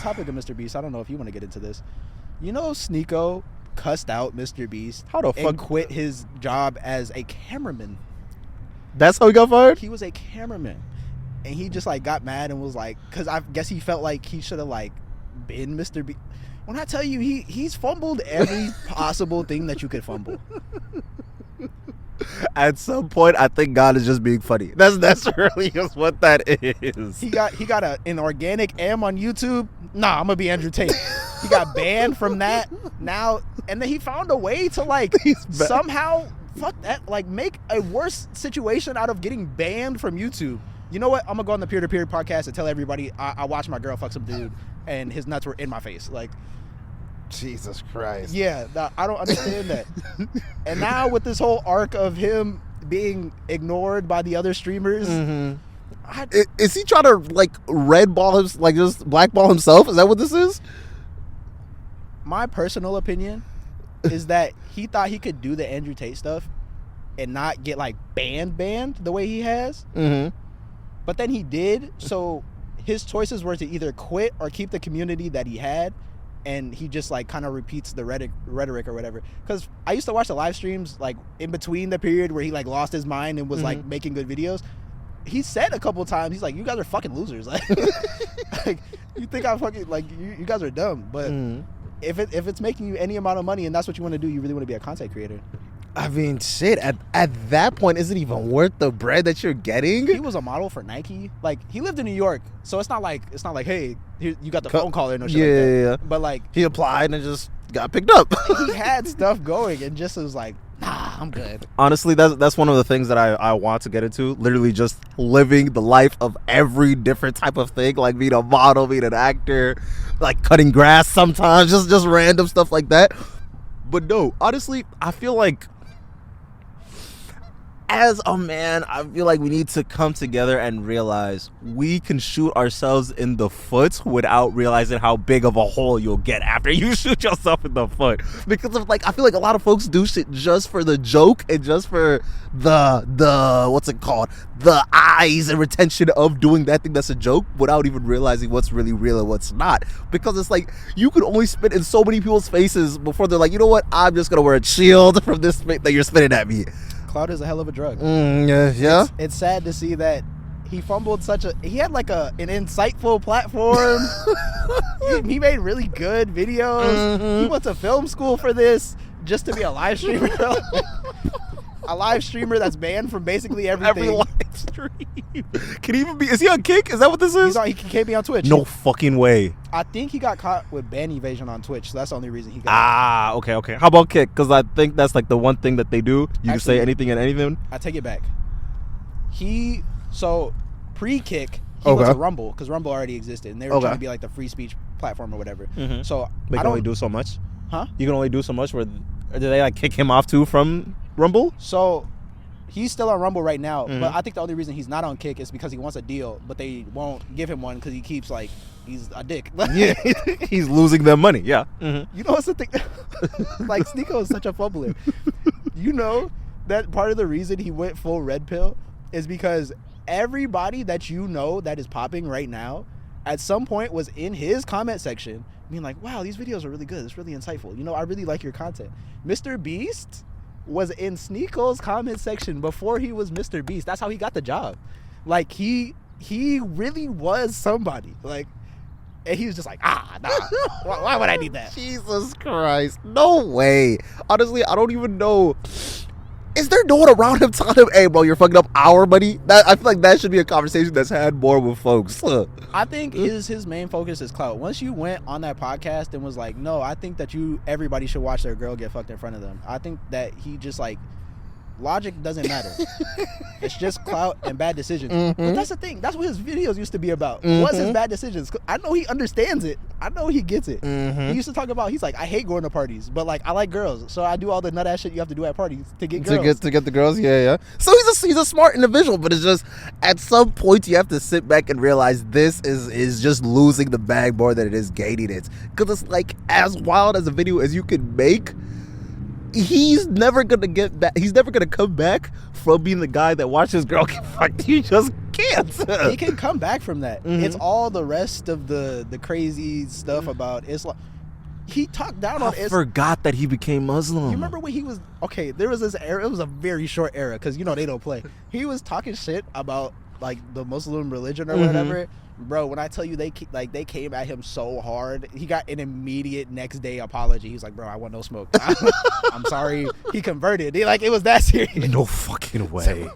topic of Mr. Beast, I don't know if you want to get into this. You know, Sneako cussed out Mr. Beast. How the fuck? And quit his job as a cameraman. That's how he got fired? He was a cameraman. And he just, like, got mad and was like, because I guess he felt like he should have, like, been Mr. Beast. When I tell you, he's fumbled every possible thing that you could fumble. At some point, I think God is just being funny. That's really just what that is. He got an organic M on YouTube. Nah, I'm gonna be Andrew Tate. He got banned from that now, and then he found a way to like somehow fuck that, like make a worse situation out of getting banned from YouTube. You know what? I'm gonna go on the peer-to-peer podcast and tell everybody I watched my girl fuck some dude, and his nuts were in my face. Like, Jesus Christ. yeah, I don't understand that. And now with this whole arc of him being ignored by the other streamers, is he trying to like red ball him, like just blackball himself? Is that what this is? My personal opinion is that he thought he could do the Andrew Tate stuff and not get like banned the way he has. But then he did, so his choices were to either quit or keep the community that he had, and he just like kind of repeats the rhetoric or whatever. Because I used to watch the live streams like in between the period where he like lost his mind and was like making good videos. He said a couple times, he's like, you guys are fucking losers. Like, like you think I'm fucking, like, you guys are dumb. But if it's making you any amount of money and that's what you want to do, you really want to be a content creator. I mean, shit, at that point, is it even worth the bread that you're getting? He was a model for Nike. Like, he lived in New York, so it's not like, hey, here, you got the phone call or no shit like that. Yeah. But like, he applied and just got picked up. He had stuff going and just was like, nah, I'm good. Honestly, that's one of the things that I want to get into. Literally just living the life of every different type of thing, like being a model, being an actor, like cutting grass sometimes, just random stuff like that. But no, honestly, I feel like as a man, I feel like we need to come together and realize we can shoot ourselves in the foot without realizing how big of a hole you'll get after you shoot yourself in the foot. Because of like, I feel like a lot of folks do shit just for the joke and just for the what's it called? The eyes and retention of doing that thing that's a joke without even realizing what's really real and what's not. Because it's like, you could only spit in so many people's faces before they're like, you know what? I'm just gonna wear a shield from this spit that you're spitting at me. Clout is a hell of a drug. Yeah. It's sad to see that he fumbled he had like an insightful platform. He made really good videos. He went to film school for this just to be a live streamer. A live streamer that's banned from basically everything. Every live stream. Can he even be? Is he on Kick? Is that what this is? He can't be on Twitch. No fucking way. I think he got caught with ban evasion on Twitch, so that's the only reason he got. Okay. How about Kick? Because I think that's like the one thing that they do. You can say anything and anything. I take it back. Pre-Kick, he went to Rumble because Rumble already existed, and they were trying to be like the free speech platform or whatever. So they can only do so much. Huh? You can only do so much. Or did they like kick him off too from Rumble? So he's still on Rumble right now, but I think the only reason he's not on Kick is because he wants a deal, but they won't give him one because he keeps like, he's a dick. Yeah, he's losing them money. Yeah. You know what's the thing? Like, Sneako is such a fumbler. You know that part of the reason he went full red pill is because everybody that you know that is popping right now at some point was in his comment section being like, wow, these videos are really good. It's really insightful. You know, I really like your content. Mr. Beast was in Sneako's comment section before he was Mr. Beast. That's how he got the job. Like, he really was somebody. Like, and he was just like, nah. Why would I need that? Jesus Christ. No way. Honestly, I don't even know. Is there no one around him telling him, hey, bro, you're fucking up our money? I feel like that should be a conversation that's had more with folks. I think his main focus is clout. Once you went on that podcast and was like, no, I think that everybody should watch their girl get fucked in front of them. I think that he just like, logic doesn't matter. It's just clout and bad decisions. But that's the thing. That's what his videos used to be about. Was his bad decisions. I know he understands it. I know he gets it. He used to talk about, he's like, I hate going to parties, but like, I like girls, so I do all the nut ass shit you have to do at parties to get girls. To get the girls. Yeah. So he's a smart individual, but it's just at some point you have to sit back and realize this is just losing the bag more than it is gaining it. Because it's like, as wild as a video as you can make, he's never gonna get back. He's never gonna come back from being the guy that watched his girl get fucked. He just can't. He can come back from that. It's all the rest of the crazy stuff about Islam. He talked down on I forgot that he became Muslim. You remember when he was there was this era. It was a very short era because they don't play. He was talking shit about like the Muslim religion or whatever. Bro, when I tell you they came at him so hard, he got an immediate next day apology. He's like, bro, I want no smoke. I'm sorry. He converted. It was that serious. No fucking way.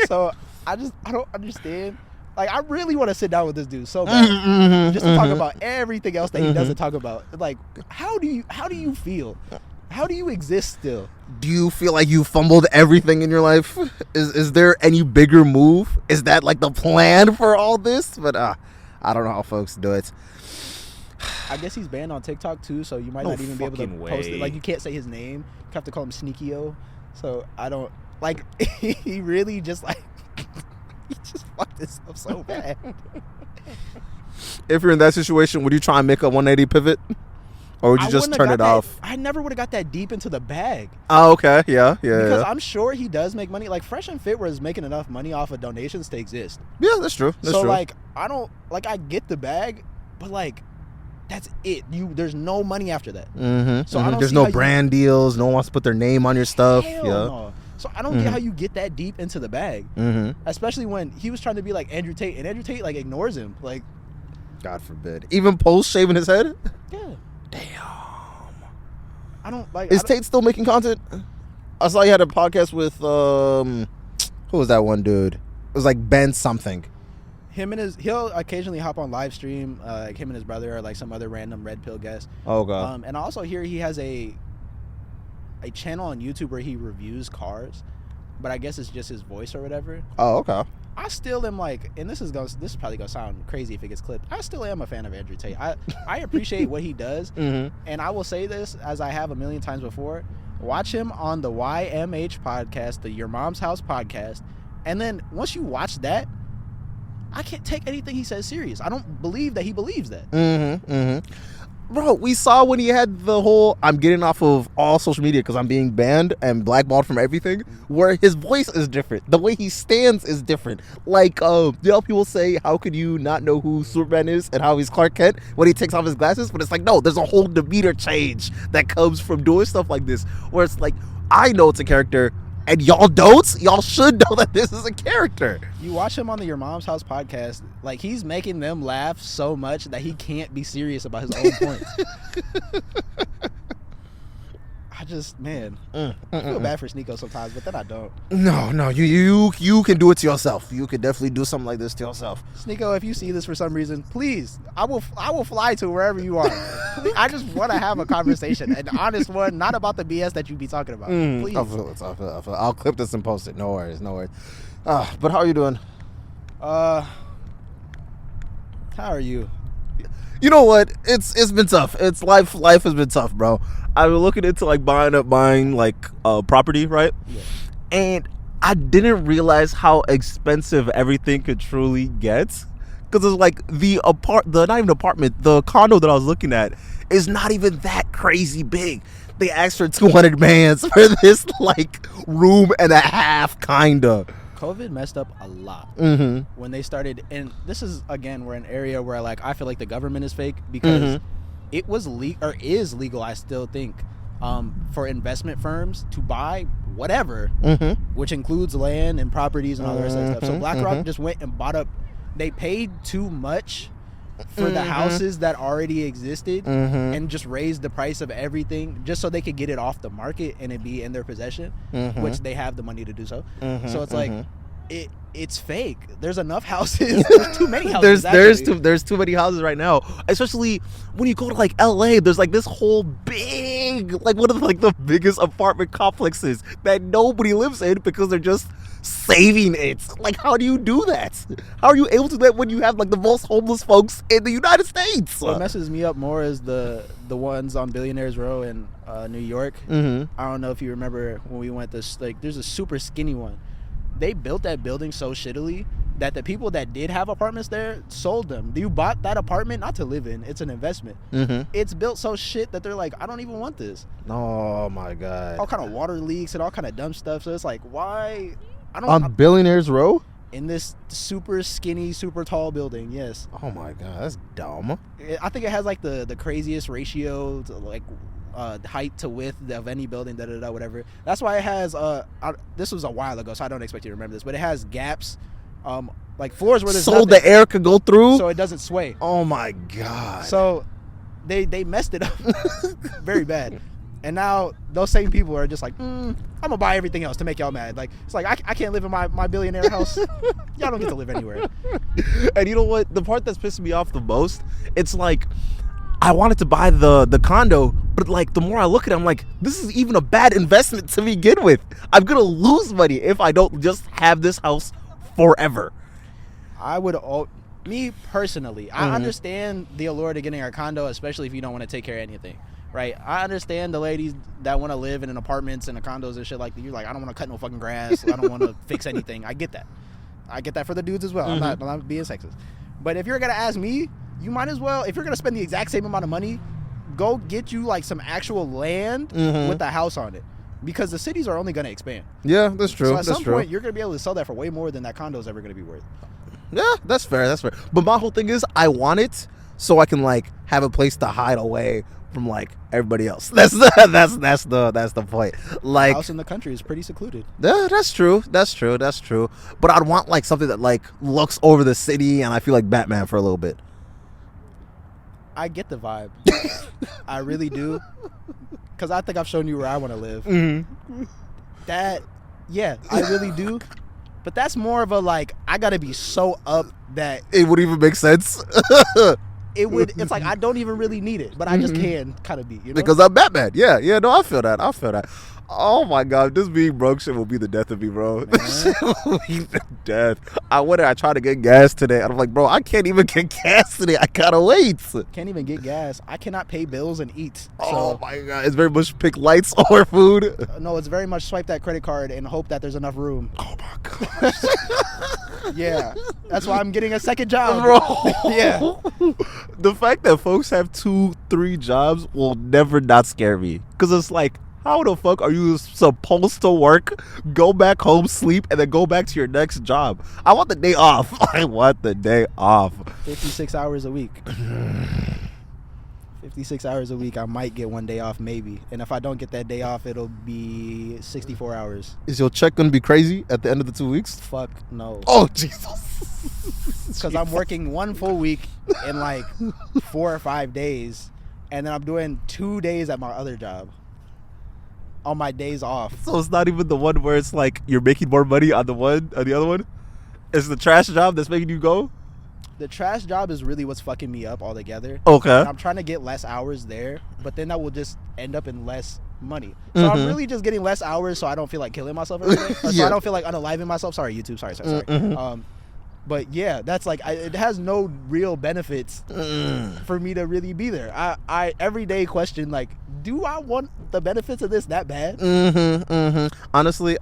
So I don't understand. Like, I really want to sit down with this dude so bad, just to talk about everything else that he doesn't talk about. Like, how do you feel? How do you exist still? Do you feel like you fumbled everything in your life? Is there any bigger move? Is that like the plan for all this? But I don't know how folks do it. I guess he's banned on TikTok too, so you might not even be able to post it. Like, you can't say his name. You have to call him Sneako. So I don't like. He really just like. He just fucked this up so bad. If you're in that situation, would you try and make a 180 pivot? Or would you just turn it off? I never would have got that deep into the bag. Oh, okay. Yeah. Because I'm sure he does make money. Like, Fresh and Fit was making enough money off of donations to exist. Yeah, that's true. That's true. Like, I get the bag, but like, that's it. There's no money after that. So I don't There's see no how brand deals. No one wants to put their name on your stuff. Hell yeah. No. So I don't get how you get that deep into the bag. Especially when he was trying to be like Andrew Tate, and Andrew Tate like ignores him. Like, God forbid. Even post shaving his head? Yeah. Damn. I don't like. Is Tate still making content? I saw he had a podcast with who was that one dude? It was like Ben something. He'll occasionally hop on live stream, like him and his brother or like some other random red pill guest. Oh god. And I also hear he has a channel on YouTube where he reviews cars, but I guess it's just his voice or whatever. Oh, okay. I still am like, and this is probably gonna sound crazy if it gets clipped. I still am a fan of Andrew Tate. I appreciate what he does, and I will say this as I have a million times before. Watch him on the YMH podcast, the Your Mom's House podcast, and then once you watch that, I can't take anything he says serious. I don't believe that he believes that. Bro, we saw when he had the whole I'm getting off of all social media because I'm being banned and blackballed from everything, where his voice is different. The way he stands is different. Like, people say, how could you not know who Superman is and how he's Clark Kent when he takes off his glasses? But it's like, no, there's a whole demeanor change that comes from doing stuff like this, where it's like, I know it's a character, and y'all don't? Y'all should know that this is a character. You watch him on the Your Mom's House podcast, like, he's making them laugh so much that he can't be serious about his own points. I just, man, I feel bad for Sneako sometimes, but then I don't. No, you can do it to yourself. You can definitely do something like this to yourself. Sneako, if you see this for some reason, please, I will fly to wherever you are. Please, I just want to have a conversation, an honest one, not about the BS that you be talking about. Please. I feel it. I'll clip this and post it. No worries. But how are you doing? How are you? You know what? It's been tough. It's life has been tough, bro. I've been looking into like buying like property, right? Yeah. And I didn't realize how expensive everything could truly get. Because it's like not even apartment, the condo that I was looking at is not even that crazy big. They asked for 200 bands for this like room and a half, kinda. COVID messed up a lot when they started, and this is again we're an area where like I feel like the government is fake because it was is legal, I still think, for investment firms to buy whatever, which includes land and properties and all the rest of that stuff. So BlackRock just went and bought up. They paid too much for the houses that already existed and just raised the price of everything just so they could get it off the market and it be in their possession, which they have the money to do so. So it's like it's fake. There's enough houses. There's too many houses. There's too many houses right now. Especially when you go to like LA, there's like this whole big, like one of the, like the biggest apartment complexes that nobody lives in because they're just saving it. Like, how do you do that? How are you able to do that when you have like the most homeless folks in the United States? What messes me up more is the ones on Billionaires Row in New York. I don't know if you remember when we went this, like, there's a super skinny one. They built that building so shittily that the people that did have apartments there sold them. You bought that apartment not to live in. It's an investment. It's built so shit that they're like, I don't even want this. Oh my god. All kind of water leaks and all kind of dumb stuff. So it's like, why? On Billionaires Row? In this super skinny, super tall building, yes. Oh my god, that's dumb. I think it has like the craziest ratio to like height to width of any building, whatever. That's why it has this was a while ago, so I don't expect you to remember this, but it has gaps, like floors where there's so nothing, the air could go through, so it doesn't sway. Oh my god. So they messed it up very bad. And now those same people are just like, I'm gonna buy everything else to make y'all mad. Like, it's like I can't live in my billionaire house. Y'all don't get to live anywhere. And you know what? The part that's pissing me off the most, it's like I wanted to buy the condo, but like the more I look at it, I'm like, this is even a bad investment to begin with. I'm gonna lose money if I don't just have this house forever. Me personally, I understand the allure to getting a condo, especially if you don't want to take care of anything. Right, I understand the ladies that want to live in apartments and condos and shit like that. You're like, I don't want to cut no fucking grass. I don't want to fix anything. I get that. I get that for the dudes as well. I'm not being sexist. But if you're gonna ask me, you might as well, if you're gonna spend the exact same amount of money, go get you like some actual land with a house on it, because the cities are only gonna expand. Yeah, that's true. So at some point, you're gonna be able to sell that for way more than that condo's ever gonna be worth. Yeah, that's fair. That's fair. But my whole thing is, I want it so I can like have a place to hide away from like everybody else. That's the point. Like, house in the country is pretty secluded. Yeah, that's true. But I'd want like something that like looks over the city, and I feel like Batman for a little bit. I get the vibe. I really do, because I think I've shown you where I want to live. That, yeah, I really do. But that's more of a like, I gotta be so up that it would even make sense. It's like I don't even really need it, but I just can kind of be, you know? Because I'm Batman. Yeah, no, I feel that. Oh my god, this being broke shit will be the death of me, bro. This shit will be the death. I tried to get gas today, and I'm like, bro, I can't even get gas today. I gotta wait. Can't even get gas. I cannot pay bills and eat. Oh my god, it's very much pick lights or food. No, it's very much swipe that credit card and hope that there's enough room. Oh my gosh. Yeah, that's why I'm getting a second job, bro. Yeah. The fact that folks have 2-3 jobs will never not scare me, because it's like, how the fuck are you supposed to work, go back home, sleep, and then go back to your next job? I want the day off. 56 hours a week. 56 hours a week. I might get one day off, maybe. And if I don't get that day off, it'll be 64 hours. Is your check going to be crazy at the end of the 2 weeks? Fuck no. Oh, Jesus. Because I'm working one full week in like 4 or 5 days. And then I'm doing 2 days at my other job on my days off. So it's not even the one where it's like you're making more money on the other one? It's the trash job that's making you go? The trash job is really what's fucking me up altogether. Okay. And I'm trying to get less hours there, but then that will just end up in less money. So I'm really just getting less hours so I don't feel like killing myself every day. So I don't feel like unaliving myself. Sorry, YouTube. Sorry. But yeah, that's like, it has no real benefits for me to really be there. I every day question, like, do I want the benefits of this that bad? Honestly,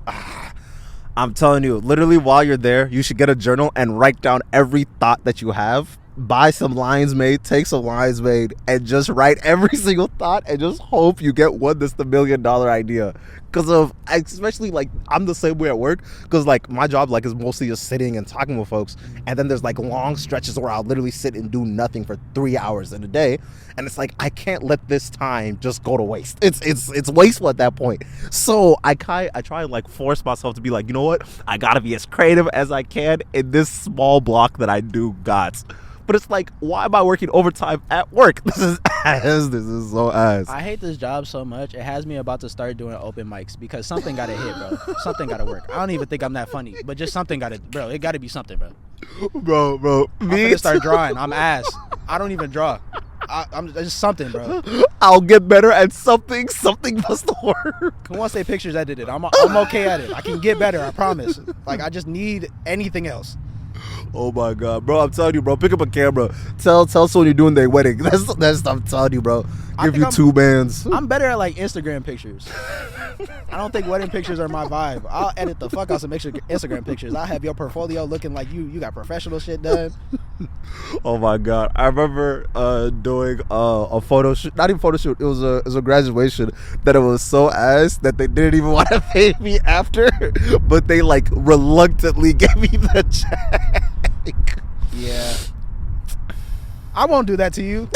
I'm telling you, literally while you're there, you should get a journal and write down every thought that you have. Buy some lines made, take some lines made, and just write every single thought, and just hope you get one that's the $1 million idea. Because especially like, I'm the same way at work, because like my job like is mostly just sitting and talking with folks, and then there's like long stretches where I'll literally sit and do nothing for 3 hours in a day, and it's like, I can't let this time just go to waste. It's wasteful at that point. So I try and like force myself to be like, you know what, I gotta be as creative as I can in this small block that I do got. But it's like, why am I working overtime at work? This is ass. This is so ass. I hate this job so much. It has me about to start doing open mics because something got to hit, bro. Something got to work. I don't even think I'm that funny, but just something got to, bro. It got to be something, bro. Bro. I'm gonna start drawing. I'm ass. I don't even draw. I'm just something, bro. I'll get better at something. Something must work. Who wants to say pictures edited? I'm okay at it. I can get better. I promise. Like, I just need anything else. Oh my god, bro! I'm telling you, bro. Pick up a camera. Tell someone you're doing their wedding. That's I'm telling you, bro. Give you 2 bands. I'm better at like Instagram pictures. I don't think wedding pictures are my vibe. I'll edit the fuck out some Instagram pictures. I'll have your portfolio looking like you got professional shit done. Oh my god! I remember doing a photo shoot. Not even photo shoot. It was a graduation that it was so ass that they didn't even want to pay me after, but they like reluctantly gave me the check. Yeah. I won't do that to you.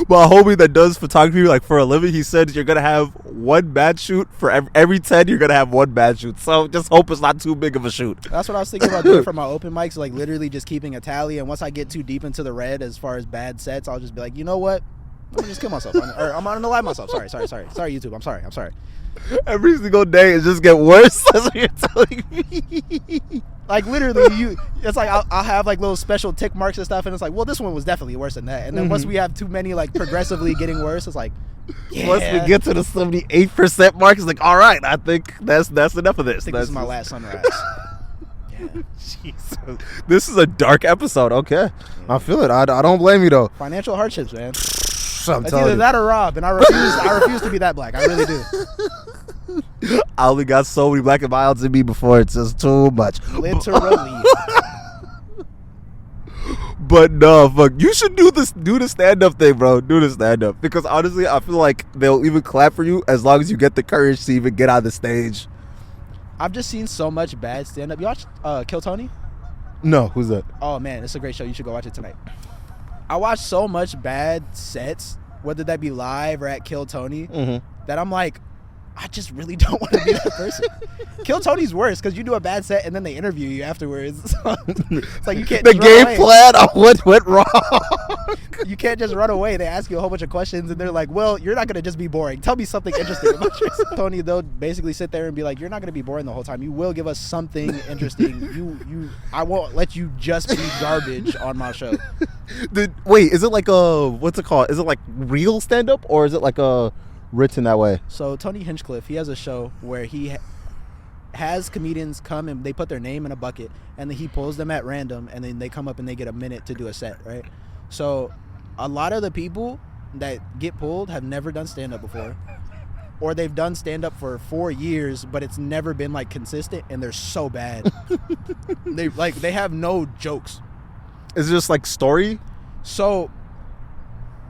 My homie that does photography like for a living, he said you're gonna have one bad shoot for every 10. You're gonna have one bad shoot. So just hope it's not too big of a shoot. That's what I was thinking about doing for my open mics, like literally just keeping a tally. And once I get too deep into the red as far as bad sets, I'll just be like, you know what? I'm gonna just kill myself. I'm gonna lie myself. Sorry, YouTube. I'm sorry. Every single day it just get worse. That's what you're telling me. Like literally, it's like I'll have like little special tick marks and stuff, and it's like, well, this one was definitely worse than that. And then once we have too many like progressively getting worse, it's like, yeah. Once we get to the 78% mark, it's like, all right, I think that's enough of this. I think this is my last sunrise. Yeah. Jesus. This is a dark episode. Okay, I feel it. I don't blame you though. Financial hardships, man. I'm It's telling either you. that or Rob, and I refuse to be that black. I really do. I only got so many black and milds in me before it's just too much. Literally. But no, fuck. You should do the stand-up thing, bro. Do the stand-up. Because honestly, I feel like they'll even clap for you as long as you get the courage to even get on the stage. I've just seen so much bad stand-up. You watch Kill Tony? No, who's that? Oh, man, it's a great show. You should go watch it tonight. I watched so much bad sets, whether that be live or at Kill Tony, that I'm like, I just really don't want to be that person. Kill Tony's worse because you do a bad set and then they interview you afterwards. It's like you can't. The just run game away. plan on what went wrong. You can't just run away. They ask you a whole bunch of questions and they're like, "Well, you're not gonna just be boring. Tell me something interesting about yourself." Tony, they'll basically sit there and be like, "You're not gonna be boring the whole time. You will give us something interesting. I won't let you just be garbage on my show." Wait, is it like a what's it called? Is it like real stand-up or is it like a written that way? So Tony Hinchcliffe, he has a show where he has comedians come and they put their name in a bucket and then he pulls them at random and then they come up and they get a minute to do a set, right? So a lot of the people that get pulled have never done stand-up before, or they've done stand-up for 4 years but it's never been like consistent and they're so bad. they have no jokes. Is it just like story? So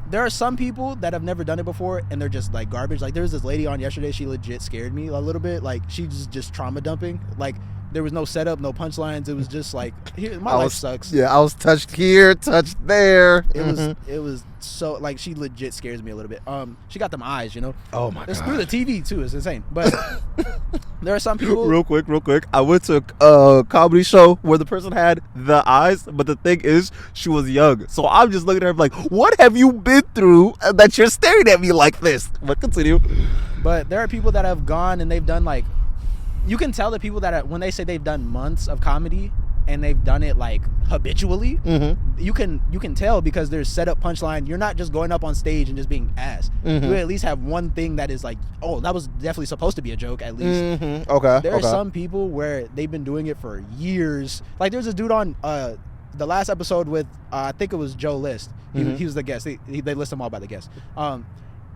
there are some people that have never done it before and they're just like garbage. Like there was this lady on yesterday, she legit scared me a little bit. Like she's just trauma dumping. Like there was no setup, no punchlines. It was just like, here, my life sucks. Yeah, I was touched here, touched there. It was so like she legit scares me a little bit. She got them eyes, you know. Oh my It's god. through the TV too. It's insane. But there are some people. Real quick. I went to a comedy show where the person had the eyes, but the thing is, she was young. So I'm just looking at her like, what have you been through that you're staring at me like this? But continue. But there are people that have gone and they've done like, you can tell the people that when they say they've done months of comedy and they've done it like habitually, you can tell because there's set up punchline. You're not just going up on stage and just being ass. You at least have one thing that is like, oh, that was definitely supposed to be a joke at least. Okay. There are some people where they've been doing it for years. Like there's a dude on the last episode with I think it was Joe List. He was the guest. They list them all by the guest.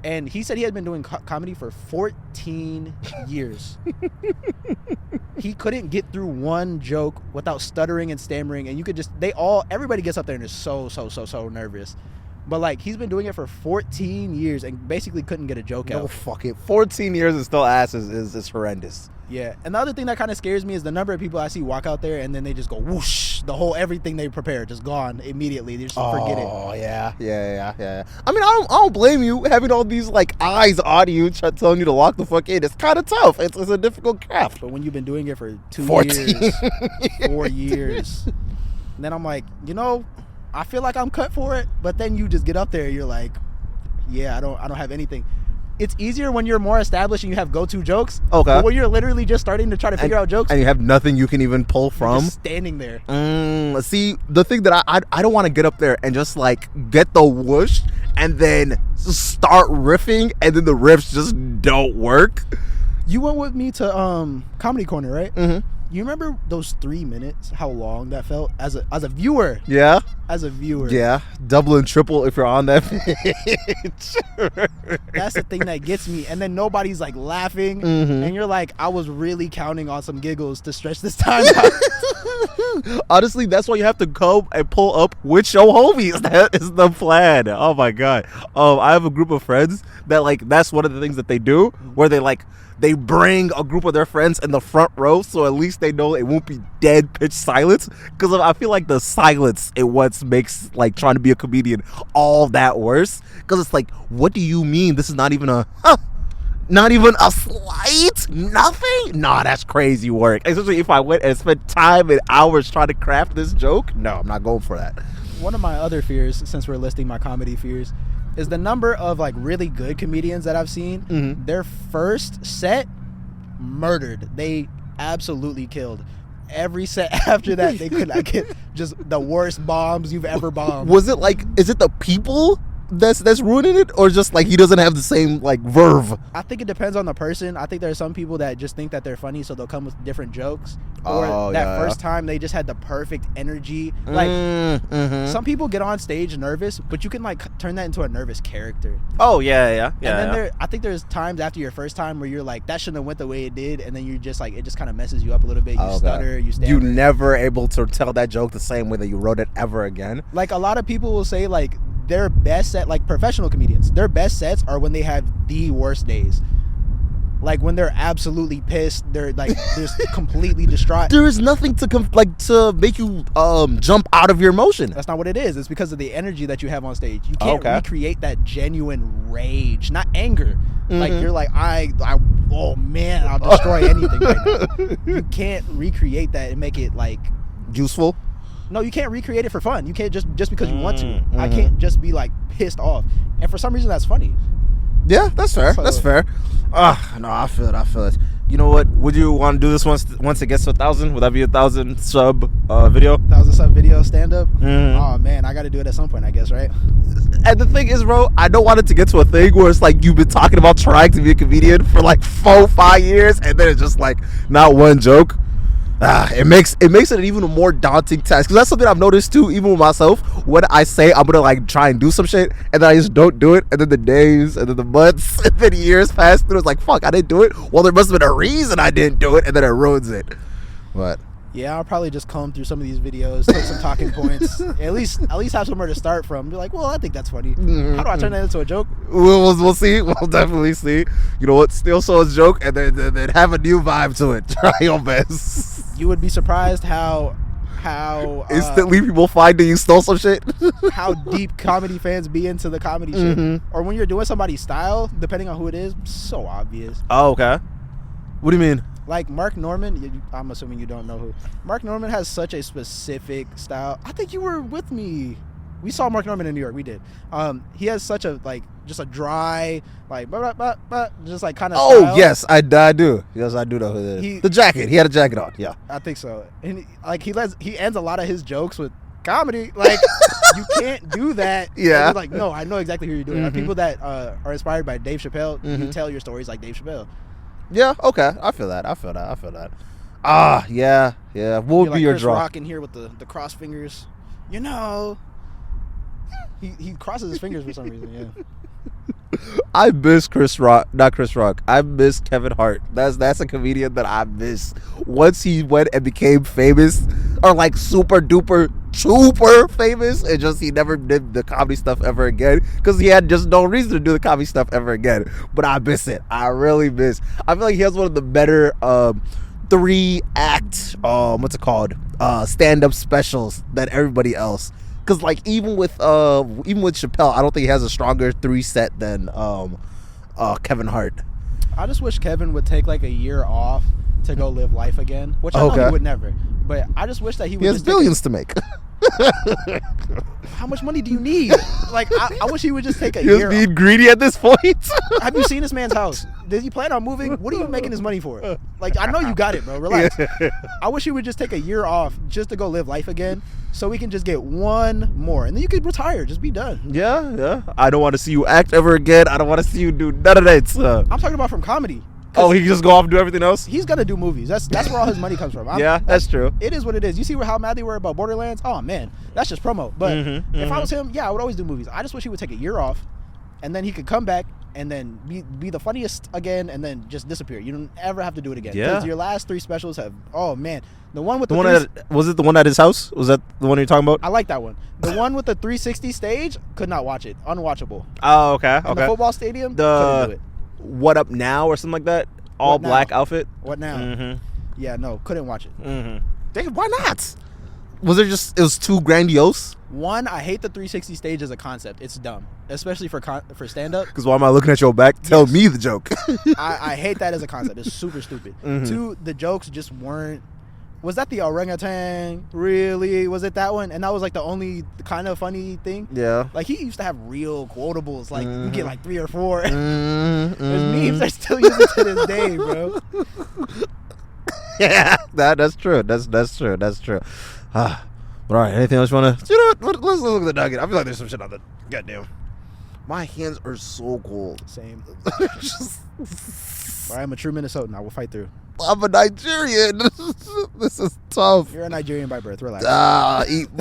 And he said he had been doing comedy for 14 years. He couldn't get through one joke without stuttering and stammering. And you could just, everybody gets up there and is so nervous. But like, he's been doing it for 14 years and basically couldn't get a joke out. No, fuck it. 14 years and still ass is horrendous. Yeah. And the other thing that kind of scares me is the number of people I see walk out there and then they just go whoosh, the whole everything they prepared just gone immediately. They just forget it. Oh yeah. I mean, I don't blame you having all these like eyes on you telling you to lock the fuck in. It's kind of tough. It's a difficult craft. But when you've been doing it for 14 years, 4 years, then I'm like, you know, I feel like I'm cut for it. But then you just get up there, you're like, yeah, I don't have anything. It's easier when you're more established and you have go-to jokes. Okay. But when you're literally just starting to try to figure out jokes, and you have nothing you can even pull you're from. just standing there. See, the thing that I don't want to get up there and just like get the whoosh and then start riffing and then the riffs just don't work. You went with me to Comedy Corner, right? You remember those 3 minutes? How long that felt as a viewer? Yeah. As a viewer. Yeah. Double and triple if you're on that page. That's the thing that gets me. And then nobody's like laughing, and you're like, I was really counting on some giggles to stretch this time out. Honestly, that's why you have to go and pull up with your homies. That is the plan. Oh my god. I have a group of friends that like that's one of the things that they do, where they bring a group of their friends in the front row, so at least they know it won't be dead pitch silence. Because I feel like the silence it what makes like trying to be a comedian all that worse. Because it's like, what do you mean? This is not even a not even a slight? Nothing? Nah, that's crazy work. Especially if I went and spent time and hours trying to craft this joke. No, I'm not going for that. One of my other fears, since we're listing my comedy fears, is the number of like really good comedians that I've seen. Their first set murdered. They absolutely killed. Every set after that, they could not get just the worst bombs you've ever bombed. Was it like, is it the people that's ruining it, or just like he doesn't have the same like verve? I think it depends on the person. I think there are some people that just think that they're funny, so they'll come with different jokes. Or first time they just had the perfect energy. Like some people get on stage nervous, but you can like turn that into a nervous character. Oh yeah. And then I think there's times after your first time where you're like, that shouldn't have went the way it did, and then you just like, it just kind of messes you up a little bit. You stutter, you stammer. You never able to tell that joke the same way that you wrote it ever again. Like a lot of people will say like their best set, like professional comedians, their best sets are when they have the worst days. Like when they're absolutely pissed, they're like just completely distraught. There is nothing to make you jump out of your emotion. That's not what it is. It's because of the energy that you have on stage. You can't recreate that genuine rage, not anger. Like you're like, oh man, I'll destroy anything right now. You can't recreate that and make it like useful. No, you can't recreate it for fun. You can't just because you want to. I can't just be like pissed off. And for some reason, that's funny. Yeah, that's fair. So, that's fair. No, I feel it. You know what? Would you want to do this once it gets to 1,000? Would that be 1,000 sub video? 1,000 sub video stand up? Oh man, I got to do it at some point, I guess, right? And the thing is, bro, I don't want it to get to a thing where it's like you've been talking about trying to be a comedian for like 4-5 years, and then it's just like not one joke. It makes it an even more daunting task, because that's something I've noticed too, even with myself. When I say I'm gonna like try and do some shit, and then I just don't do it, and then the days, and then the months, and then years pass through. It's like, fuck, I didn't do it. Well, there must have been a reason I didn't do it, and then it ruins it. But yeah, I'll probably just comb through some of these videos, take some talking points, at least have somewhere to start from. Be like, well, I think that's funny. How do I turn that into a joke? We'll see. We'll definitely see. You know what? Steal someone's joke and then have a new vibe to it. Try your best. You would be surprised how instantly people find that you stole some shit. How deep comedy fans be into the comedy shit, or when you're doing somebody's style, depending on who it is, so obvious. Oh, okay. What do you mean? Like Mark Norman, I'm assuming you don't know who. Mark Norman has such a specific style. I think you were with me. We saw Mark Norman in New York. We did. He has such a like, just a dry, like, just like kind of. Oh style. Yes, I do. Yes, I do know who that is. The jacket. He had a jacket on. Yeah, I think so. And he ends a lot of his jokes with comedy. Like you can't do that. Yeah. Like no, I know exactly who you're doing. Like, people that are inspired by Dave Chappelle, you tell your stories like Dave Chappelle. Yeah, okay. I feel that. Yeah. What would be your Chris draw? Rock in here with the cross fingers. You know, he crosses his fingers for some reason. Yeah. I miss Chris Rock. Not Chris Rock. I miss Kevin Hart. That's a comedian that I miss. Once he went and became famous, or like super duper famous, and just he never did the comedy stuff ever again, because he had just no reason to do the comedy stuff ever again. But I miss it. I really miss. I feel like he has one of the better 3-act stand-up specials than everybody else. Because like even with Chappelle, I don't think he has a stronger 3-set than Kevin Hart. I just wish Kevin would take like a year off to go live life again, which I know he would never. But I just wish that he would. He has billions to make. How much money do you need? Like I wish he would just take a year. You're being greedy at this point. Have you seen this man's house? Does he plan on moving? What are you making his money for? Like I know you got it, bro. Relax. I wish he would just take a year off just to go live life again, so we can just get one more, and then you could retire. Just be done. Yeah. I don't want to see you act ever again. I don't want to see you do none of that stuff. I'm talking about from comedy. Oh, he can just go off and do everything else? He's gonna do movies. That's where all his money comes from. Yeah, that's true. It is what it is. You see how mad they were about Borderlands? Oh man, that's just promo. But if I was him, yeah, I would always do movies. I just wish he would take a year off, and then he could come back and then be the funniest again, and then just disappear. You don't ever have to do it again. Yeah. Because your last 3 specials have. Oh man, the one with The one was it the one at his house? Was that the one you're talking about? I like that one. The one with the 360 stage, could not watch it. Unwatchable. Oh, okay. And the football stadium, couldn't do it. What Up Now or something like that? All What black Now? outfit? What now? Yeah, no, couldn't watch it. Why not? Was it was too grandiose? One, I hate the 360 stage as a concept. It's dumb, especially for stand up. Because why am I looking at your back? Tell me the joke. I hate that as a concept. It's super stupid. 2, the jokes just weren't. Was that the orangutan? Really? Was it that one? And that was like the only kind of funny thing. Yeah. Like he used to have real quotables. Like you get like 3 or 4. There's memes they're still using to this day, bro. Yeah, that's true. That's true. But all right, anything else you want to? You know what? Let's look at the nugget. I feel like there's some shit on the goddamn. My hands are so cold. Same. All right, I'm a true Minnesotan. I will fight through. I'm a Nigerian. This is tough. You're a Nigerian by birth. Relax.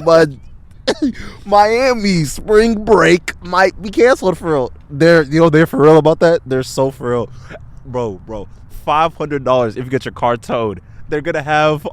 But Miami spring break might be canceled for real. They're for real about that. They're so for real, bro. $500 if you get your car towed. They're gonna have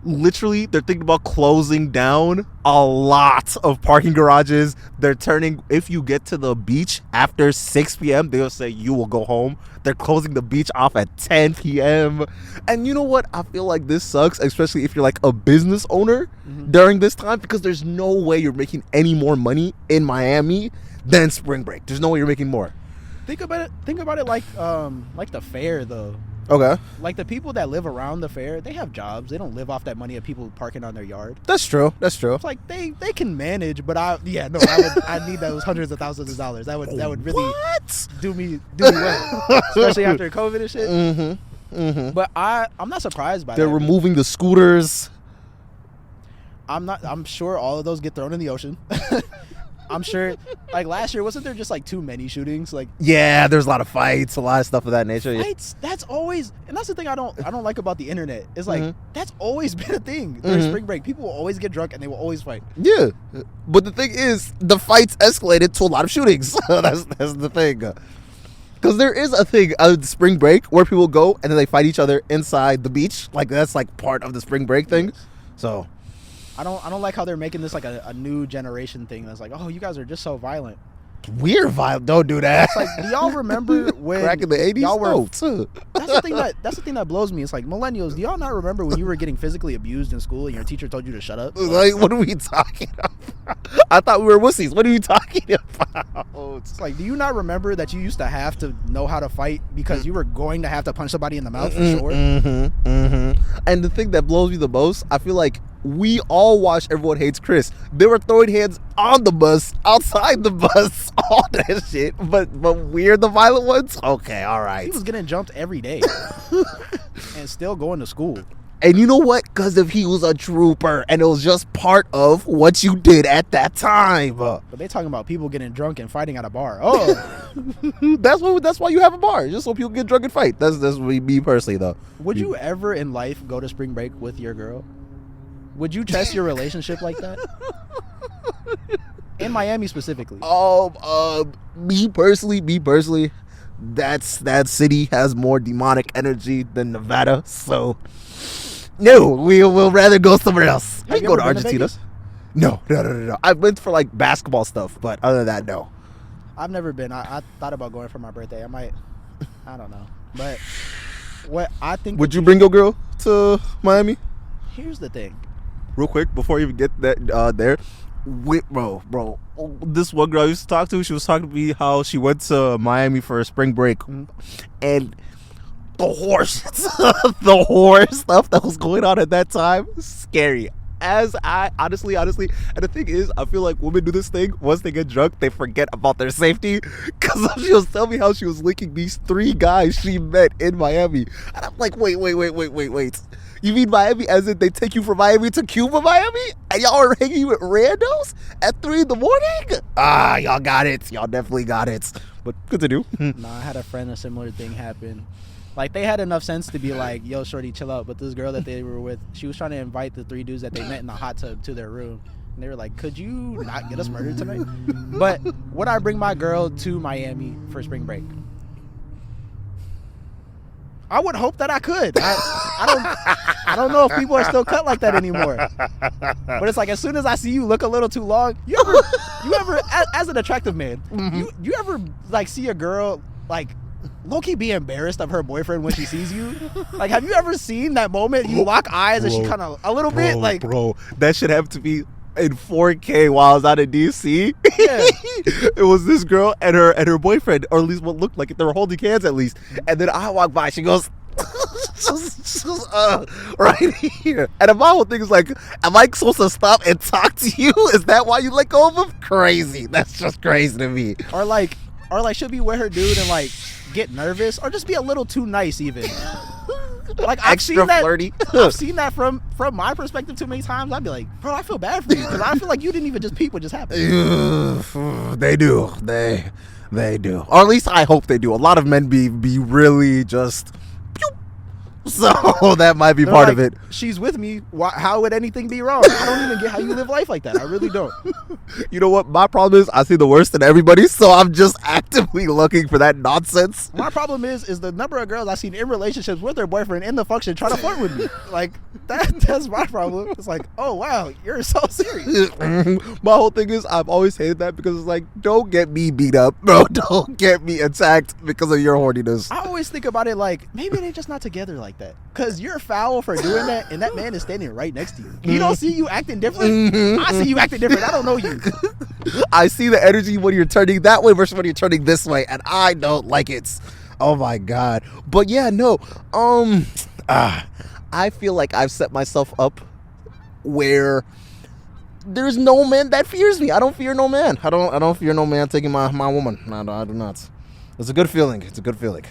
literally they're thinking about closing down a lot of parking garages. They're turning, if you get to the beach after 6 p.m. they'll say you will go home. They're closing the beach off at 10 p.m. And you know what, I feel like this sucks, especially if you're like a business owner during this time, because there's no way you're making any more money in Miami than spring break. There's no way you're making more. Think about it like the fair though. Okay. Like the people that live around the fair, they have jobs. They don't live off that money of people parking on their yard. That's true. It's like they can manage, but I need those hundreds of thousands of dollars. That would really do me well, especially after COVID and shit. But I'm not surprised by that. They're removing the scooters. I'm sure all of those get thrown in the ocean. I'm sure, like last year, wasn't there just like too many shootings? Like, yeah, there's a lot of fights, a lot of stuff of that nature. Fights, that's always, and that's the thing I don't like about the internet. It's like that's always been a thing during spring break. People will always get drunk and they will always fight. Yeah, but the thing is, the fights escalated to a lot of shootings. that's the thing. Because there is a thing of spring break where people go and then they fight each other inside the beach. Like that's like part of the spring break thing. So. I don't like how they're making this like a new generation thing. That's like, oh, you guys are just so violent. We're violent. Don't do that. It's like, do y'all remember when back in the 80s? y'all were? No. That's the thing that blows me. It's like millennials. Do y'all not remember when you were getting physically abused in school and your teacher told you to shut up? Like, what are we talking about? I thought we were wussies. What are you talking about? It's like, do you not remember that you used to have to know how to fight because you were going to have to punch somebody in the mouth for sure? And the thing that blows me the most, I feel like we all watched Everyone Hates Chris. They were throwing hands on the bus, outside the bus, all that shit. But we're the violent ones? Okay, all right. He was getting jumped every day and still going to school. And you know what? Because if he was a trooper and it was just part of what you did at that time. But they talking about people getting drunk and fighting at a bar. Oh. That's why you have a bar. Just so people get drunk and fight. That's me personally, though. Would you ever in life go to spring break with your girl? Would you test your relationship like that? In Miami specifically. Me personally, that city has more demonic energy than Nevada, so no, we'll rather go somewhere else. I can go to Argentina. No. I've been for like basketball stuff, but other than that, no. I've never been. I thought about going for my birthday. I don't know. But what I think. Would you bring your girl to Miami? Here's the thing. Real quick, before you even get that there, bro, this one girl I used to talk to, she was talking to me how she went to Miami for a spring break, and the horse stuff that was going on at that time, scary. As I honestly, and the thing is, I feel like women do this thing, once they get drunk, they forget about their safety, because she was telling me how she was linking these 3 guys she met in Miami, and I'm like, wait. You mean Miami as in they take you from Miami to Cuba, Miami? And y'all are hanging with randos at 3 in the morning? Y'all got it. Y'all definitely got it. But continue. Nah, I had a friend, a similar thing happened. Like, they had enough sense to be like, yo, shorty, chill out. But this girl that they were with, she was trying to invite the 3 dudes that they met in the hot tub to their room. And they were like, could you not get us murdered tonight? But would I bring my girl to Miami for spring break? I would hope that I could. I don't know if people are still cut like that anymore. But it's like, as soon as I see you look a little too long, you ever as an attractive man, you ever like see a girl like low-key be embarrassed of her boyfriend when she sees you? Like, have you ever seen that moment you lock eyes and she kind of a little bit like, bro, that should have to be in 4K while I was out in DC. Yeah. It was this girl and her boyfriend, or at least what looked like it. They were holding hands at least. And then I walk by, she goes right here. And my whole thing is like, am I supposed to stop and talk to you? Is that why you let go of him? Crazy. That's just crazy to me. Or like should be with her dude and like get nervous, or just be a little too nice even. Like, Extra flirty. I've seen that from my perspective too many times. I'd be like, bro, I feel bad for you because I feel like you didn't even just peep what just happened. They do. They do. Or at least I hope they do. A lot of men be really just... So that might be part of it. She's with me. How would anything be wrong? I don't even get how you live life like that. I really don't. You know what? My problem is I see the worst in everybody, so I'm just actively looking for that nonsense. My problem is the number of girls I've seen in relationships with their boyfriend in the function trying to flirt with me. Like, that's my problem. It's like, oh, wow, you're so serious. My whole thing is I've always hated that because it's like, don't get me beat up, bro. Don't get me attacked because of your horniness. I always think about it like, maybe they're just not together like that. Because you're foul for doing that, and that man is standing right next to you. You don't see you acting different? I see you acting different. I don't know you. I see the energy when you're turning that way versus when you're turning this way, and I don't like it. Oh my God. But yeah, no. I feel like I've set myself up where there's no man that fears me. I don't fear no man. I don't fear no man taking my woman. I do not. It's a good feeling. It's a good feeling.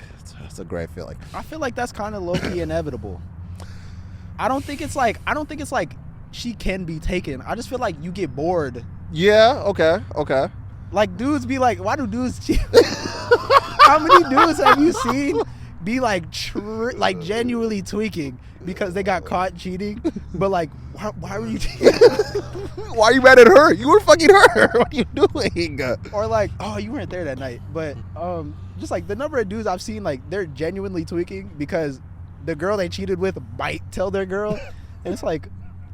It's a great feeling. I feel like that's kind of low-key inevitable. I don't think it's like she can be taken. I just feel like you get bored. Yeah, okay. Like, dudes be like, why do dudes cheat? How many dudes have you seen be like like genuinely tweaking because they got caught cheating? But like, why were you cheating? Why are you mad at her? You were fucking her. What are you doing? Or like, oh, you weren't there that night. But just like the number of dudes I've seen, like, they're genuinely tweaking because the girl they cheated with might tell their girl, and it's like,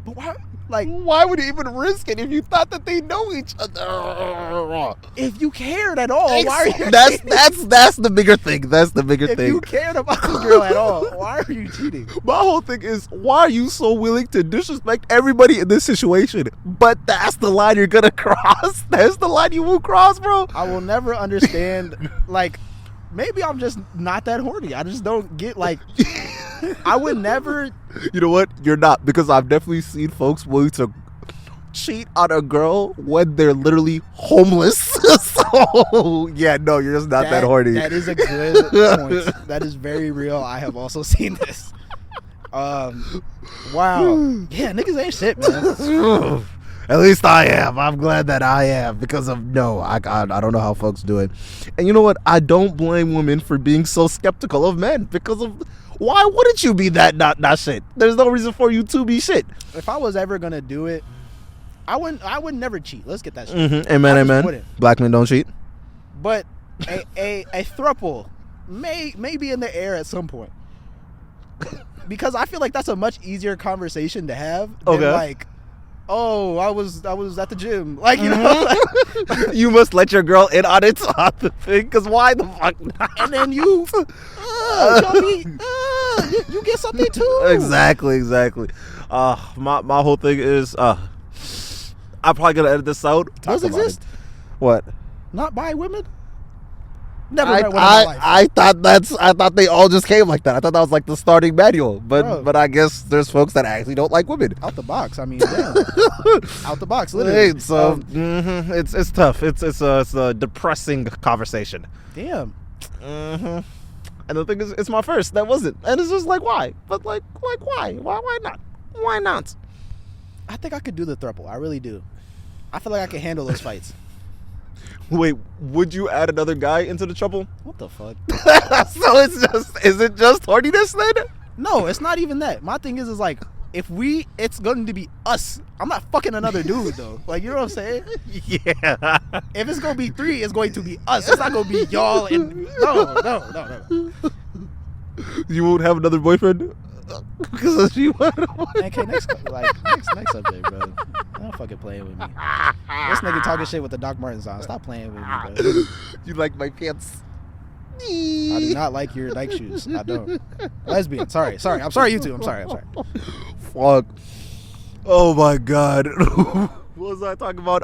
but why? Like, why would you even risk it if you thought that they know each other? If you cared at all, why are you? That's the bigger thing. That's the bigger thing. If you cared about this girl at all, why are you cheating? My whole thing is, why are you so willing to disrespect everybody in this situation? But that's the line you're gonna cross. That's the line you will cross, bro. I will never understand. Like, maybe I'm just not that horny. I just don't get, like, I would never. You know what? You're not, because I've definitely seen folks willing to cheat on a girl when they're literally homeless. So yeah, no, you're just not that horny. That is a good point. That is very real. I have also seen this. Wow. Yeah, niggas ain't shit, man. At least I am. I'm glad that I am, because of I don't know how folks do it. And you know what? I don't blame women for being so skeptical of men, because of why wouldn't you be that not shit? There's no reason for you to be shit. If I was ever gonna do it, I would never cheat. Let's get that shit. Mm-hmm. Amen. Black men don't cheat. But a throuple may be in the air at some point. Because I feel like that's a much easier conversation to have than like, oh, I was at the gym. Like, you know, like, you must let your girl in on it, on the thing, because why the fuck not? And then you get something too. Exactly. My whole thing is, I'm probably gonna edit this out. Does exist? What? Not by women? Never read one in my life. I thought they all just came like that. I thought that was like the starting manual. But I guess there's folks that actually don't like women. Out the box. I mean, damn. Out the box, literally. Hey, so it's tough. It's a depressing conversation. Damn. And the thing is, it's my first. That wasn't. And it's just like, why? But like why? Why not? Why not? I think I could do the throuple. I really do. I feel like I can handle those fights. Wait, would you add another guy into the trouble? What the fuck? So is it just horniness then? No, it's not even that. My thing is like, it's going to be us. I'm not fucking another dude though. Like, you know what I'm saying? Yeah. If it's gonna be 3, it's going to be us. It's not gonna be y'all and no. You won't have another boyfriend because you want. Okay, next subject, bro. Don't fucking playing with me. This nigga talking shit with the Doc Martens on. Stop playing with me, bro. You like my pants? I do not like your Nike shoes. I don't. Lesbian. Sorry. I'm sorry, you two. I'm sorry. Fuck. Oh my god. What was I talking about?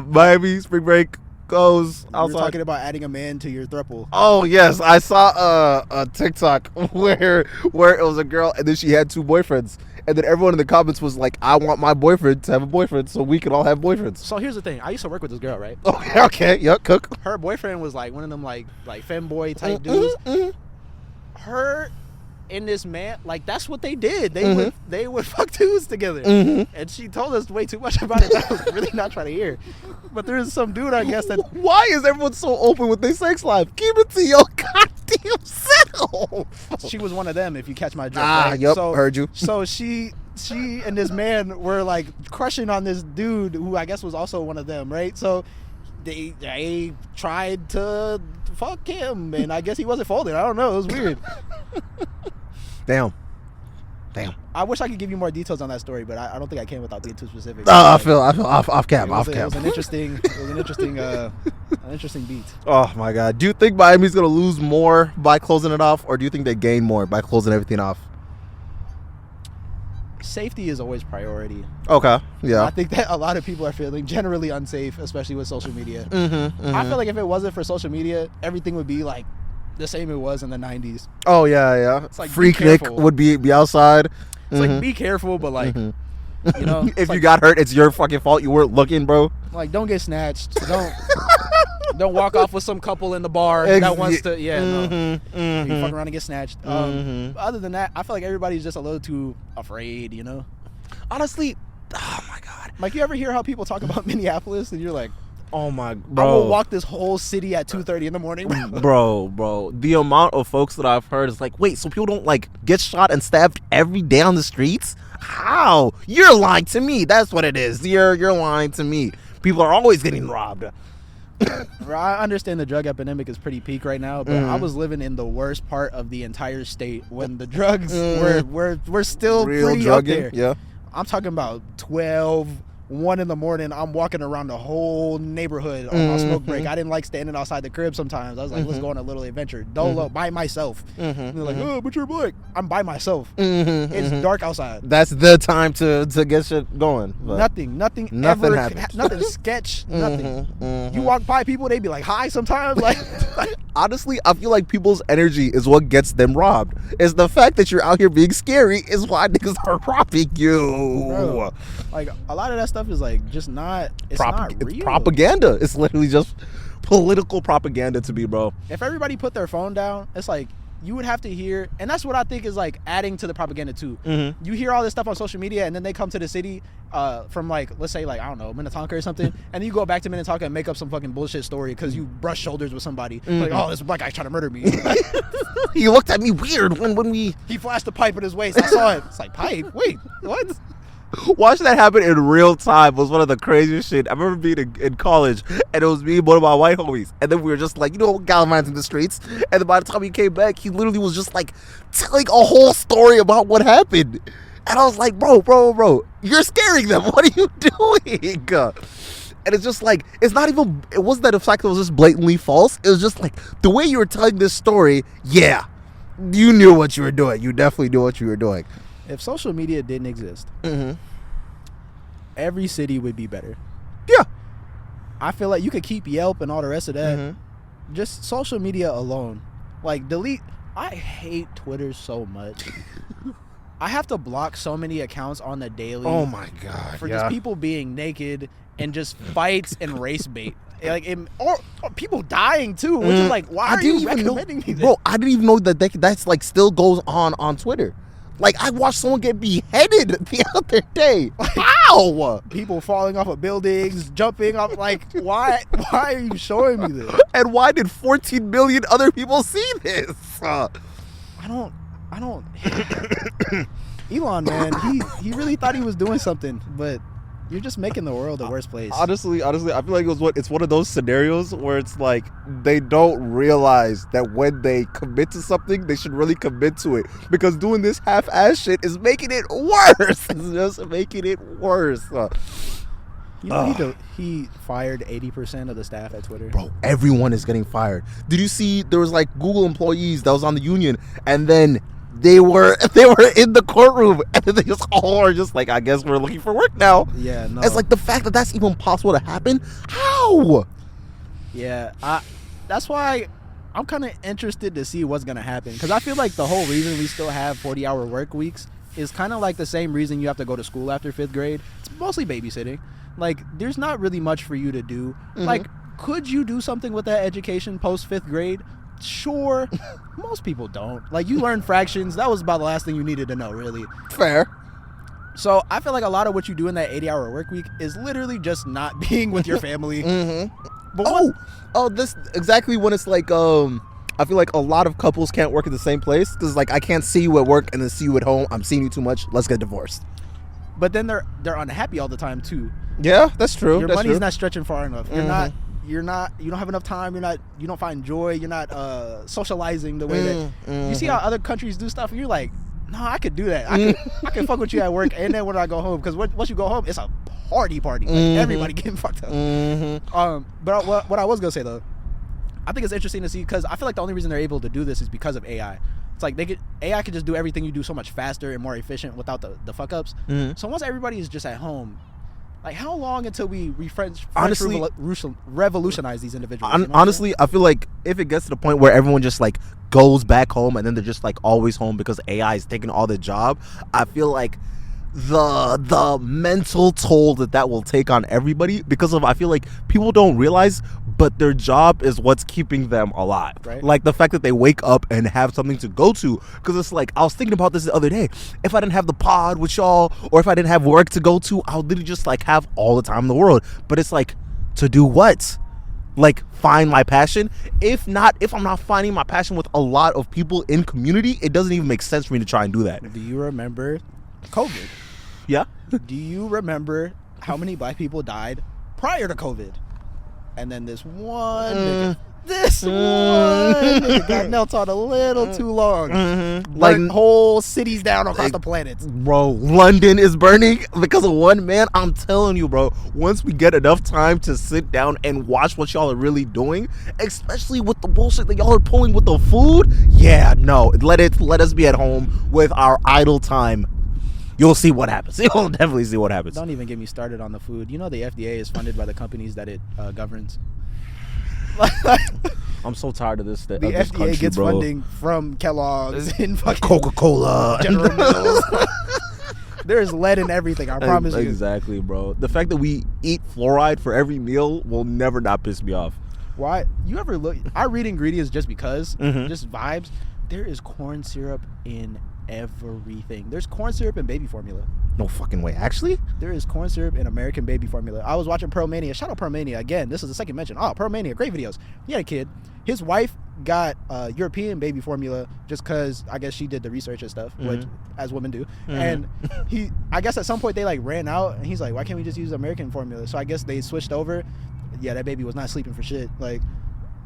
Miami spring break goes outside. You were talking about adding a man to your throuple. Oh yes, I saw a TikTok where it was a girl and then she had 2 boyfriends, and then everyone in the comments was like, "I want my boyfriend to have a boyfriend so we can all have boyfriends." So here's the thing. I used to work with this girl, right? Oh, okay, yeah, cook. Her boyfriend was like one of them like femboy type dudes. Her and this man, like, that's what they did. They would fuck dudes together. And she told us way too much about it that I was really not trying to hear. But there's some dude, I guess, that... Why is everyone so open with their sex life? Keep it to your goddamn self. She was one of them, if you catch my drift. Right? Yep, heard you. So she and this man were like crushing on this dude who I guess was also one of them, right? So they tried to fuck him, and I guess he wasn't folding. I don't know. It was weird. Damn. I wish I could give you more details on that story, but I don't think I can without being too specific. I feel off cam. It was an interesting beat. Oh my god. Do you think Miami's gonna lose more by closing it off, or do you think they gain more by closing everything off? Safety is always priority. Okay. Yeah. I think that a lot of people are feeling generally unsafe, especially with social media. I feel like if it wasn't for social media, everything would be like the same it was in the 90s. Oh yeah. It's like, Freak Nick would be outside. It's like, be careful, but like, you know, if you got hurt, it's your fucking fault. You weren't looking, bro. Like, don't get snatched. Don't walk off with some couple in the bar that wants to. Yeah, no. You fuck around and get snatched. Other than that, I feel like everybody's just a little too afraid. You know. Honestly, oh my god. Like, you ever hear how people talk about Minneapolis, and you're like, oh my, bro. I will walk this whole city at 2:30 in the morning. bro. The amount of folks that I've heard is like, wait, so people don't like get shot and stabbed every day on the streets? How? You're lying to me. That's what it is. You're lying to me. People are always getting robbed. I understand the drug epidemic is pretty peak right now, but I was living in the worst part of the entire state when the drugs were still real pretty drugging. up there. Yeah. I'm talking about 12, 1 in the morning. I'm walking around the whole neighborhood on my smoke break. I didn't like standing outside the crib sometimes. I was like, let's go on a little adventure. Dolo, by myself. And they're like, oh, but you're black. I'm by myself. It's dark outside. That's the time to get shit going. Nothing ever happens. Nothing sketch. Nothing. You walk by people, they be like, hi sometimes. Like, honestly, I feel like people's energy is what gets them robbed. It's the fact that you're out here being scary is why niggas are robbing you. Bro, like, a lot of that stuff is like just not. It's not real. It's propaganda. It's literally just political propaganda to me, bro. If everybody put their phone down, it's like you would have to hear, and that's what I think is like adding to the propaganda too. You hear all this stuff on social media, and then they come to the city from like, let's say like, I don't know, Minnetonka or something, and then you go back to Minnetonka and make up some fucking bullshit story because you brush shoulders with somebody. Like, oh, this black guy's trying to murder me. He looked at me weird when he flashed a pipe in his waist. I saw it. It's like, pipe? Wait, what? Watching that happen in real time was one of the craziest shit. I remember being in college, and it was me and one of my white homies, and then we were just like, you know, gallivanting the streets, and then by the time he came back, he literally was just like telling a whole story about what happened, and I was like, bro, you're scaring them. What are you doing? And it's just like, it wasn't that the fact that it was just blatantly false. It was just like the way you were telling this story. Yeah, you knew what you were doing. You definitely knew what you were doing. If social media didn't exist, every city would be better. Yeah. I feel like you could keep Yelp and all the rest of that. Just social media alone. Like, delete. I hate Twitter so much. I have to block so many accounts on the daily. Oh my god. For just people being naked and just fights and race bait. Like, or people dying too, which is like, why are you recommending me this? Bro, I didn't even know that's like still goes on Twitter. Like, I watched someone get beheaded the other day. How? People falling off of buildings, jumping off. Like, why are you showing me this? And why did 14 million other people see this? I don't. Elon, man, he really thought he was doing something, but you're just making the world a worse place. Honestly, I feel like it's one of those scenarios where it's like they don't realize that when they commit to something, they should really commit to it, because doing this half-ass shit is making it worse. It's just making it worse. You know, he fired 80% of the staff at Twitter. Bro, everyone is getting fired. Did you see there was like Google employees that was on the union, and then they were in the courtroom, and then they just all are just like, I guess we're looking for work now. Yeah, no. It's like the fact that that's even possible to happen. How? Yeah, that's why I'm kind of interested to see what's gonna happen, because I feel like the whole reason we still have 40-hour work weeks is kind of like the same reason you have to go to school after 5th grade. It's mostly babysitting. Like, there's not really much for you to do. Mm-hmm. Like, could you do something with that education post 5th grade? Sure. Most people don't. Like, you learn fractions. That was about the last thing you needed to know, really. Fair. So I feel like a lot of what you do in that 80-hour work week is literally just not being with your family. Mm-hmm. But this exactly when it's like, I feel like a lot of couples can't work in the same place, because like, I can't see you at work and then see you at home. I'm seeing you too much. Let's get divorced. But then they're unhappy all the time too. Yeah, that's true. Your money's not stretching far enough. You don't have enough time. You don't find joy. You're not socializing the way that you see how other countries do stuff, and you're like, no, I could do that. I can fuck with you at work, and then when I go home, because once you go home, it's a party. Like, everybody getting fucked up. But what I was gonna say though, I think it's interesting to see, because I feel like the only reason they're able to do this is because of AI. It's like AI could just do everything you do so much faster and more efficient without the fuck ups. So once everybody is just at home, like, how long until we revolutionize these individuals? You know honestly, I feel like if it gets to the point where everyone just like goes back home and then they're just like always home because AI is taking all the job, I feel like the mental toll that will take on everybody, because of, I feel like people don't realize, but their job is what's keeping them alive. Right. Like the fact that they wake up and have something to go to, because it's like, I was thinking about this the other day. If I didn't have the pod with y'all, or if I didn't have work to go to, I would literally just like have all the time in the world. But it's like, to do what? Like, find my passion? If I'm not finding my passion with a lot of people in community, it doesn't even make sense for me to try and do that. Do you remember COVID? Yeah. Do you remember how many black people died prior to COVID? And then this one nigga got knelt on a little too long. Like, whole cities down across the planet. Bro, London is burning because of one man. I'm telling you, bro, once we get enough time to sit down and watch what y'all are really doing, especially with the bullshit that y'all are pulling with the food, yeah, no, let us be at home with our idle time. You'll see what happens. You'll definitely see what happens. Don't even get me started on the food. You know the FDA is funded by the companies that it governs. I'm so tired of this. The this FDA country, gets bro. funding from Kellogg's and fucking Coca-Cola, General Mills. There's lead in everything, I promise you. Exactly, bro. The fact that we eat fluoride for every meal will never not piss me off. Why? You ever look? I read ingredients just because, just vibes. There is corn syrup in everything. There's corn syrup in baby formula. No fucking way. Actually? There is corn syrup in American baby formula. I was watching Pearl Mania. Shout out Pearl Mania again. This is the second mention. Oh, Pearl Mania, great videos. He had a kid. His wife got European baby formula just because I guess she did the research and stuff, which as women do. And I guess at some point they like ran out, and he's like, why can't we just use American formula? So I guess they switched over. Yeah, that baby was not sleeping for shit. Like,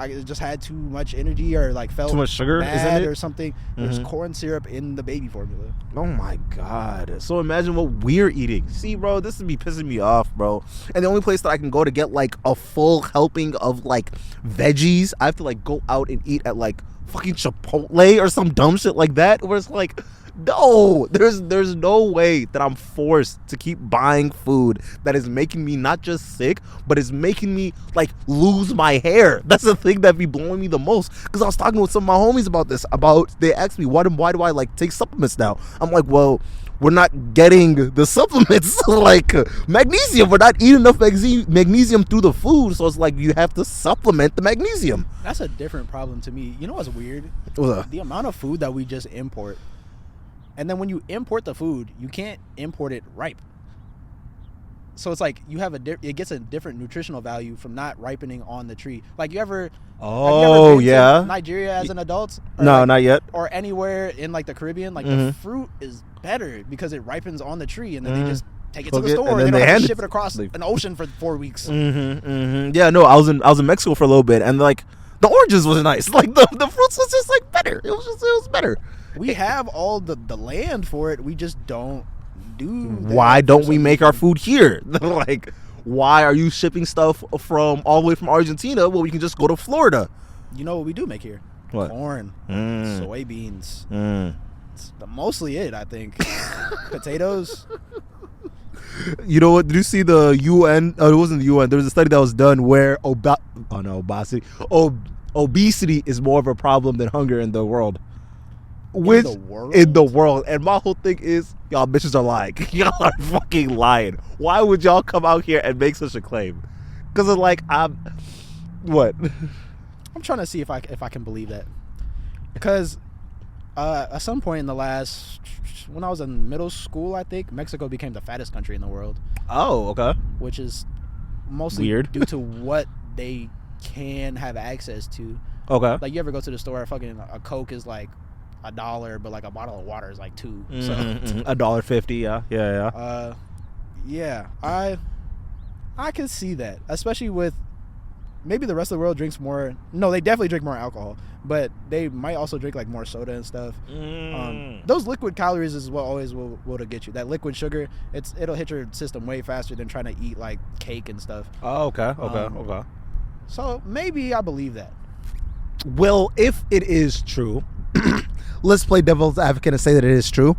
I just had too much energy, or like felt too much sugar, bad isn't it? Or something. There's corn syrup in the baby formula. Oh my god. So imagine what we're eating. See, bro, this would be pissing me off, bro. And the only place that I can go to get like a full helping of like veggies, I have to like go out and eat at like fucking Chipotle or some dumb shit like that, where it's like, no, there's no way that I'm forced to keep buying food that is making me not just sick, but is making me like lose my hair. That's the thing that be blowing me the most. Because I was talking with some of my homies about this. They asked me, why do I like take supplements now? I'm like, well, we're not getting the supplements like magnesium. We're not eating enough magnesium through the food, so it's like you have to supplement the magnesium. That's a different problem to me. You know what's weird? The amount of food that we just import. And then when you import the food, you can't import it ripe. So it's like you have it gets a different nutritional value from not ripening on the tree. Like have you ever been to Nigeria as an adult? No, not yet. Or anywhere in like the Caribbean, like the fruit is better because it ripens on the tree, and then they just take it to the store and they don't have to ship it across an ocean for 4 weeks. Yeah, no, I was in Mexico for a little bit, and like the oranges was nice. Like the fruits was just like better. It was better. We have all the land for it. We just don't do that. Why don't we make our food here? Like, why are you shipping stuff from all the way from Argentina? Well, we can just go to Florida. You know what we do make here? What? Corn, soybeans. It's mostly it, I think. Potatoes. You know what? Did you see the UN? Oh, it wasn't the UN. There was a study that was done where obesity is more of a problem than hunger in the world. In the world. And my whole thing is, y'all bitches are lying. Y'all are fucking lying. Why would y'all come out here and make such a claim? Because it's like, what? I'm trying to see if I can believe that. Because at some point in the last, when I was in middle school, I think, Mexico became the fattest country in the world. Oh, okay. Which is mostly weird due to what they can have access to. Okay. Like, you ever go to the store, a Coke is like $1, but like a bottle of water is like $2. So $1.50, yeah. Yeah, I can see that, especially with maybe the rest of the world drinks more. No, they definitely drink more alcohol, but they might also drink like more soda and stuff. Those liquid calories is what always will get you. That liquid sugar, it'll hit your system way faster than trying to eat like cake and stuff. Oh, okay. So maybe I believe that. Well, if it is true, let's play devil's advocate and say that it is true.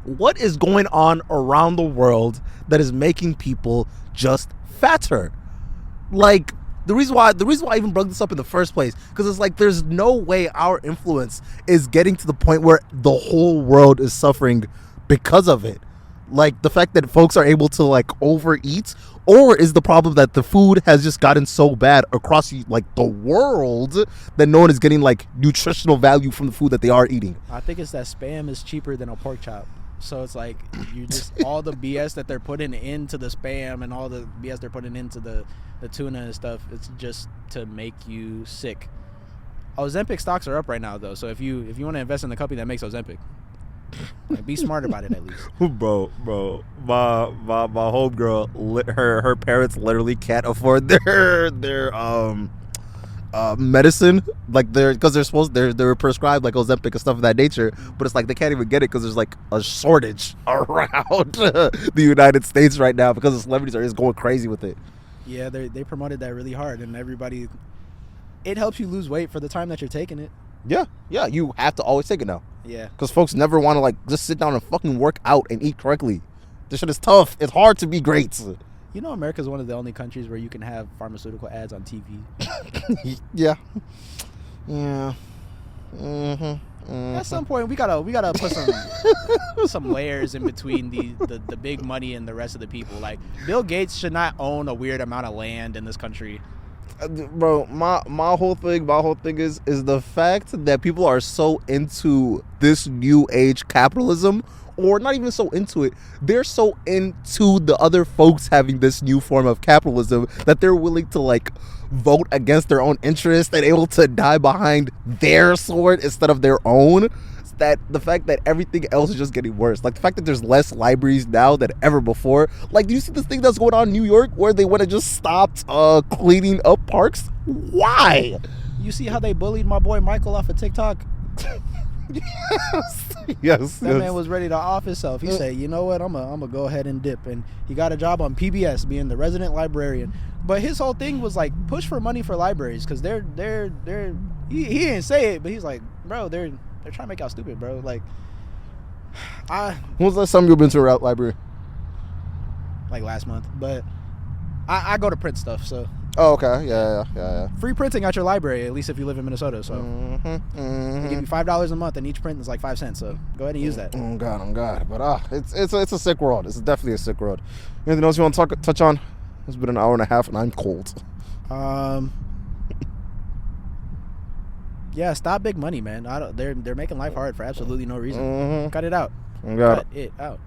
What is going on around the world that is making people just fatter? Like, the reason why I even brought this up in the first place, because it's like there's no way our influence is getting to the point where the whole world is suffering because of it. Like, the fact that folks are able to like overeat, or is the problem that the food has just gotten so bad across like the world that no one is getting like nutritional value from the food that they are eating? I think it's that Spam is cheaper than a pork chop. So it's like you just all the BS that they're putting into the Spam and all the BS they're putting into the tuna and stuff, it's just to make you sick. Ozempic stocks are up right now though, so if you want to invest in the company that makes Ozempic, like, be smart about it at least. Bro, my homegirl, her parents literally can't afford their medicine, like because they're prescribed like Ozempic and stuff of that nature, but it's like they can't even get it because there's like a shortage around the United States right now because the celebrities are just going crazy with it. Yeah, they promoted that really hard, and everybody, it helps you lose weight for the time that you're taking it. Yeah, you have to always take it now. Yeah, because folks never want to like just sit down and fucking work out and eat correctly. This shit is tough. It's hard to be great. You know, America is one of the only countries where you can have pharmaceutical ads on TV. Yeah. At some point, we gotta put some layers in between the big money and the rest of the people. Like, Bill Gates should not own a weird amount of land in this country. Bro, my whole thing is the fact that people are so into this new age capitalism, or not even so into it, they're so into the other folks having this new form of capitalism that they're willing to like vote against their own interest and able to die behind their sword instead of their own. That the fact that everything else is just getting worse, like the fact that there's less libraries now than ever before. Like, do you see this thing that's going on in New York where they want to just stop cleaning up parks? Why? You see how they bullied my boy Michael off of TikTok? Yes. That man was ready to off himself. He said, "You know what? I'm gonna go ahead and dip." And he got a job on PBS, being the resident librarian. But his whole thing was like push for money for libraries, because they're he didn't say it, but he's like, bro, they're trying to make y'all stupid, bro. Like, when was the last time you've been to a library? Like last month, but I go to print stuff, so. Oh, okay. Yeah. Free printing at your library, at least if you live in Minnesota. So they give you $5 a month, and each print is like 5 cents. So go ahead and use that. Oh God. But it's a sick world. It's definitely a sick world. Anything else you want to touch on? It's been an hour and a half, and I'm cold. Yeah, stop big money, man. They're making life hard for absolutely no reason. Mm-hmm. Cut it out. Yeah. Cut it out.